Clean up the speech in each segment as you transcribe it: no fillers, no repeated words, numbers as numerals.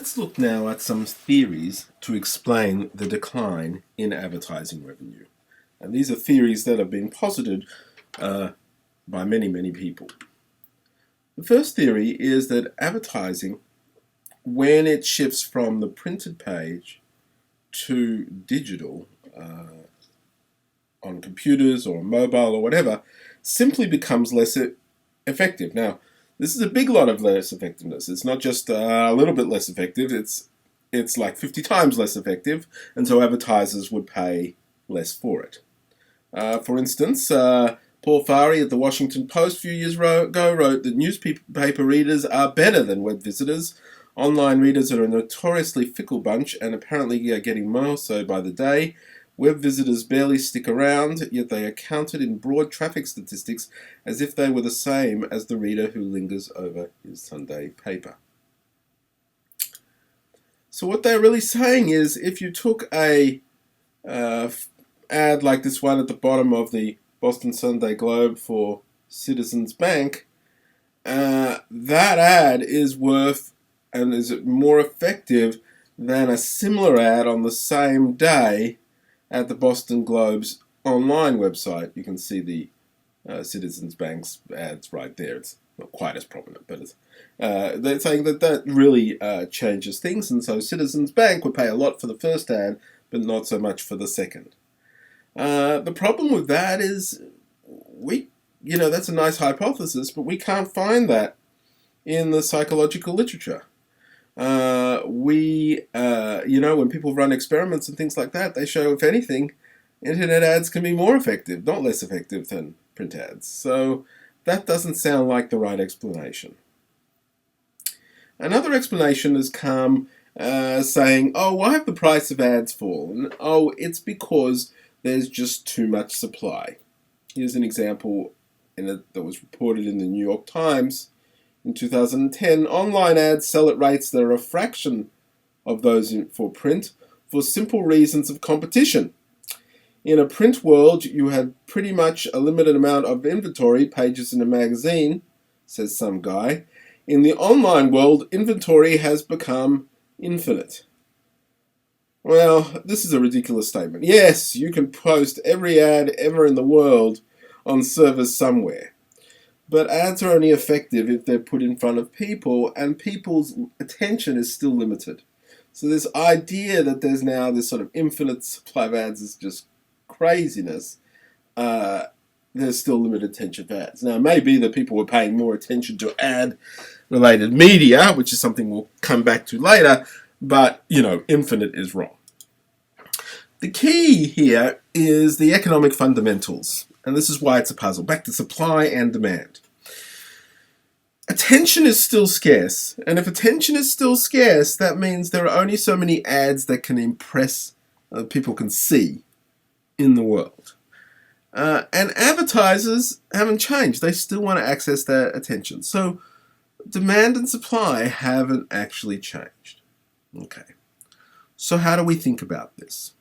Let's look now at some theories to explain the decline in advertising revenue. And these are theories that have been posited by many people. The first theory is that advertising, when it shifts from the printed page to digital on computers or mobile or whatever, simply becomes less effective. Now, this is a big lot of less effectiveness. It's not just a little bit less effective. It's like 50 times less effective, and so advertisers would pay less for it. For instance, Paul Farhi at the Washington Post a few years ago wrote that newspaper readers are better than web visitors. Online readers are a notoriously fickle bunch and apparently are getting more so by the day. Web visitors barely stick around, yet they are counted in broad traffic statistics as if they were the same as the reader who lingers over his Sunday paper. So what they're really saying is, if you took a ad like this one at the bottom of the Boston Sunday Globe for Citizens Bank, that ad is worth and is more effective than a similar ad on the same day at the Boston Globe's online website. You can see the Citizens Bank's ads right there. It's not quite as prominent, but they're saying that really changes things, and so Citizens Bank would pay a lot for the first ad, but not so much for the second. The problem with that is that's a nice hypothesis, but we can't find that in the psychological literature. When people run experiments and things like that, they show, if anything, internet ads can be more effective, not less effective than print ads. So that doesn't sound like the right explanation. Another explanation has come saying, why have the price of ads fallen? It's because there's just too much supply. Here's an example that was reported in the New York Times. In 2010, online ads sell at rates that are a fraction of those for print for simple reasons of competition. In a print world, you had pretty much a limited amount of inventory, pages in a magazine, says some guy. In the online world, inventory has become infinite. Well, this is a ridiculous statement. Yes, you can post every ad ever in the world on servers somewhere. But ads are only effective if they're put in front of people, and people's attention is still limited. So this idea that there's now this sort of infinite supply of ads is just craziness. There's still limited attention for ads. Now, it may be that people were paying more attention to ad-related media, which is something we'll come back to later, but, infinite is wrong. The key here is the economic fundamentals. And this is why it's a puzzle. Back to supply and demand. Attention is still scarce. And if attention is still scarce, that means there are only so many ads that can impress people can see in the world. And advertisers haven't changed. They still want to access that attention. So demand and supply haven't actually changed. Okay. So how do we think about this?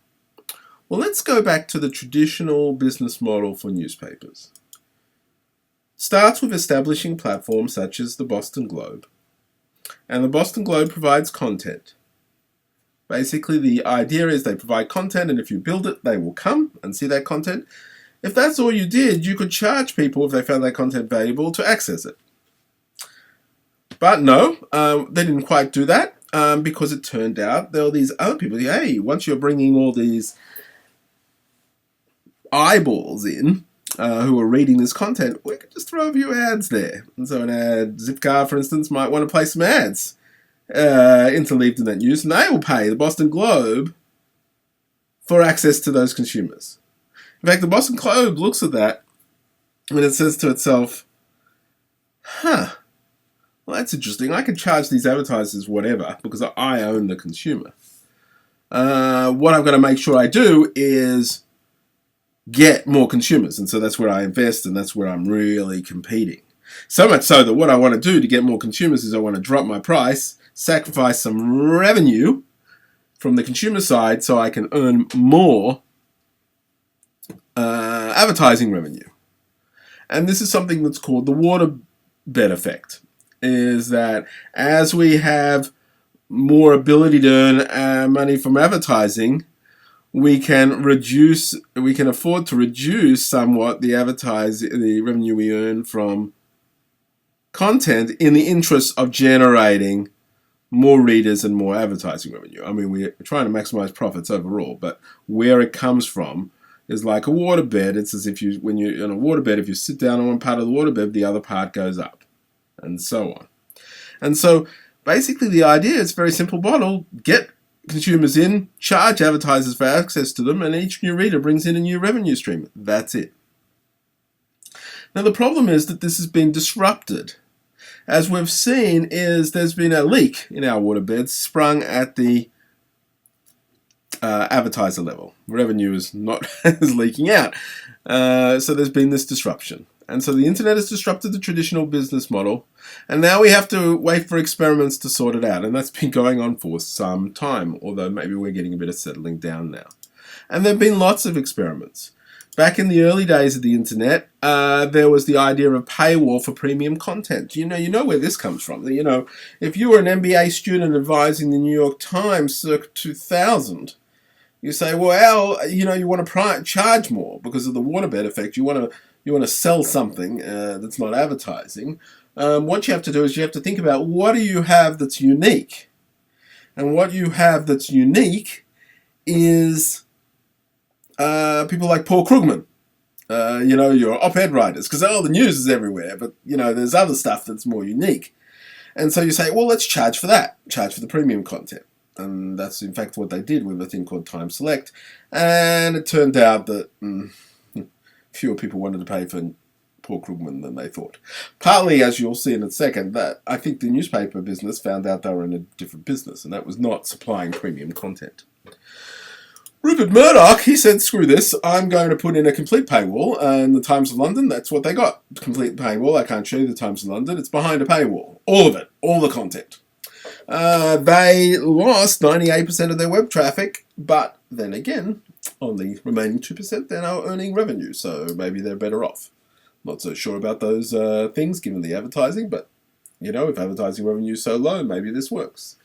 Well, let's go back to the traditional business model for newspapers. It starts with establishing platforms such as the Boston Globe. And the Boston Globe provides content. Basically, the idea is they provide content, and if you build it, they will come and see that content. If that's all you did, you could charge people, if they found that content valuable, to access it. But no, they didn't quite do that, because it turned out there were these other people. Hey, once you're bringing all these eyeballs in who are reading this content, we could just throw a few ads there. And so an ad, Zipcar, for instance, might want to play some ads interleaved in that news, and they will pay the Boston Globe for access to those consumers. In fact, the Boston Globe looks at that and it says to itself, well, that's interesting. I can charge these advertisers whatever because I own the consumer. What I'm going to make sure I do is get more consumers, and so that's where I invest, and that's where I'm really competing. So much so that what I want to do to get more consumers is I want to drop my price, sacrifice some revenue from the consumer side so I can earn more advertising revenue. And this is something that's called the waterbed effect, is that as we have more ability to earn money from advertising, we can afford to reduce somewhat the revenue we earn from content in the interest of generating more readers and more advertising revenue. I mean, we're trying to maximize profits overall, but where it comes from is like a waterbed. It's as if when you're in a waterbed, if you sit down on one part of the waterbed, the other part goes up, and so on. And so basically the idea is a very simple model. Get consumers in, charge advertisers for access to them, and each new reader brings in a new revenue stream. That's it. Now the problem is that this has been disrupted. As we've seen, there's been a leak in our waterbeds sprung at the advertiser level. Revenue is not is leaking out. So there's been this disruption. And so the internet has disrupted the traditional business model, and now we have to wait for experiments to sort it out. And that's been going on for some time, although maybe we're getting a bit of settling down now. And there have been lots of experiments. Back in the early days of the internet, there was the idea of paywall for premium content. You know where this comes from. If you were an MBA student advising the New York Times circa 2000, you say, well, you want to charge more because of the waterbed effect. You want to sell something that's not advertising. What you have to do is you have to think about what do you have that's unique. And what you have that's unique is people like Paul Krugman, your op-ed writers, because the news is everywhere, but there's other stuff that's more unique. And so you say, well, let's charge for that, charge for the premium content. And that's in fact what they did with a thing called Time Select. And it turned out that fewer people wanted to pay for Paul Krugman than they thought. Partly, as you'll see in a second, that I think the newspaper business found out they were in a different business, and that was not supplying premium content. Rupert Murdoch, he said, screw this, I'm going to put in a complete paywall, and the Times of London, that's what they got. Complete paywall. I can't show you the Times of London, it's behind a paywall. All of it, all the content. They lost 98% of their web traffic, but then again, on the remaining 2%, they're now earning revenue, so maybe they're better off. Not so sure about those things, given the advertising, but, if advertising revenue is so low, maybe this works.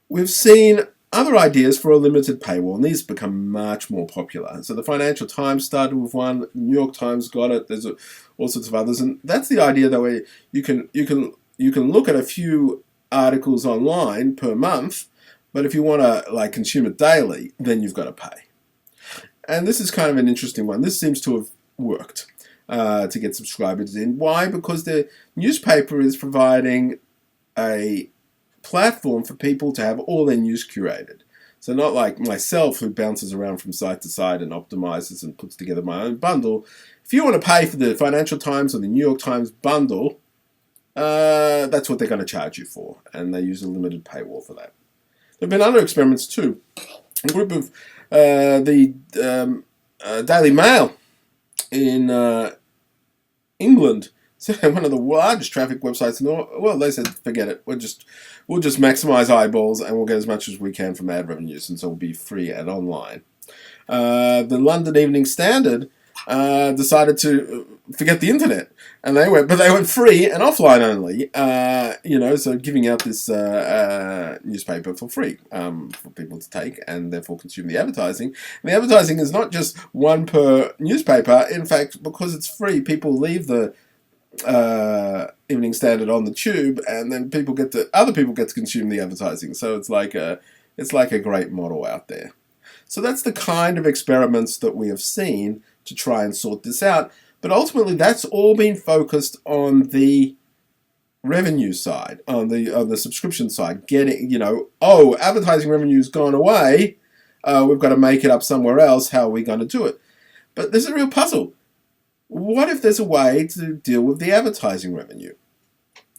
We've seen other ideas for a limited paywall, and these become much more popular. So the Financial Times started with one, New York Times got it, there's all sorts of others, and that's the idea that way you can look at a few articles online per month, but if you want to consume it daily, then you've got to pay. And this is kind of an interesting one. This seems to have worked to get subscribers in. Why? Because the newspaper is providing a platform for people to have all their news curated. So not like myself, who bounces around from site to site and optimizes and puts together my own bundle. If you want to pay for the Financial Times or the New York Times bundle, that's what they're going to charge you for, and they use a limited paywall for that. There have been other experiments too. A group of the Daily Mail in England, one of the largest traffic websites in the world. Well, they said, forget it. We'll just maximize eyeballs, and we'll get as much as we can from ad revenue, since it'll be free and online. The London Evening Standard decided to forget the internet, and they went free and offline only. So giving out this newspaper for free for people to take and therefore consume the advertising. And the advertising is not just one per newspaper. In fact, because it's free, people leave the Evening Standard on the tube, and then other people get to consume the advertising. So it's like a great model out there. So that's the kind of experiments that we have seen to try and sort this out. But ultimately, that's all been focused on the revenue side, on the subscription side. Advertising revenue's gone away. We've got to make it up somewhere else. How are we going to do it? But there's a real puzzle. What if there's a way to deal with the advertising revenue?